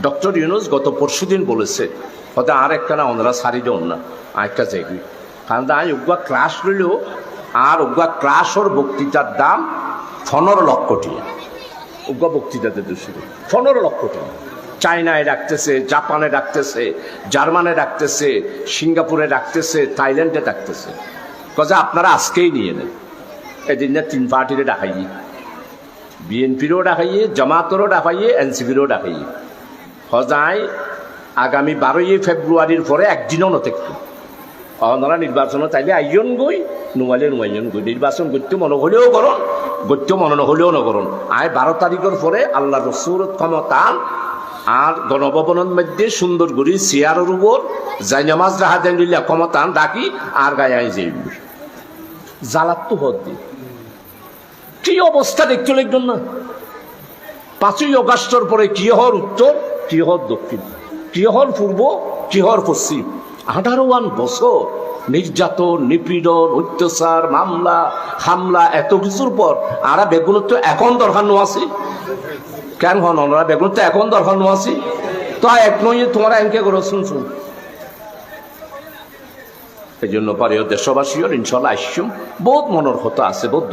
Doctor Yunus গত পরশুদিন বলেছে হয়তো আর একটা না ওনারা সারি দেন না আরেকটা জায়গায়, কারণ আমি উগ্রা ক্লাস রইলেও আর উগ্রা ক্লাসর বক্তৃতার দাম 15 লক্ষ টাকা। উগ্রা বক্তৃতাতে 15 লক্ষ টাকা। চায়নায় রাখতেছে, জাপানে রাখতেছে, জার্মানে রাখতেছে, সিঙ্গাপুরে রাখতেছে, থাইল্যান্ডে রাখতেছে। কাজে আপনারা আজকেই নিয়ে নেন। এদিন না 3 পার্টিরে ডাকাইয়ে, বিএনপিরও ডাকাইয়ে, জামাতেরও ডাকাইয়ে, এনসিপিরও ডাকাইয়ে। হজায় আগামী 12 ফেব্রুয়ারির পরে একদিনও নথেকত। ওনারা নির্বাচন চাইলে আইন গই, নুমাইলে নুমাইন গই। নির্বাচন করতে মনে হলেও করুন, করতে মনে নহলেও নকরুন। 12 তারিখের পরে আল্লাহ রসুল ক্ষমতান আর গণভবনের মধ্যে সুন্দর করে চেয়ারের উপর যাই নামাজ রাহা দেন ক্ষমতান ডাকি আর গায়ে আই যাই জ্বালাত তো হদ দিয়ে কি অবস্থা দেখতে লাগবেন না। 5ই অগাস্টের পরে কি হর উত্তর, কি হর দক্ষিণ, কি হর পূর্ব, কি হর পশ্চিম। 18 বছর নির্যাতন, নিপীড়ন, অত্যাচার, মামলা হামলা, এত কিছুর পর আরা বেগুন তো এখন দরকার নো আছে কেন হন? ওনারা বেগুন তো এখন দরকার নো আছে তো এক নয় তোমরা এনকে করো শুনছুন। এই জন্য পরে দেশবাসীর ইনশাল্লাহ আসছুম বহুত মনের হতো আছে, বহুত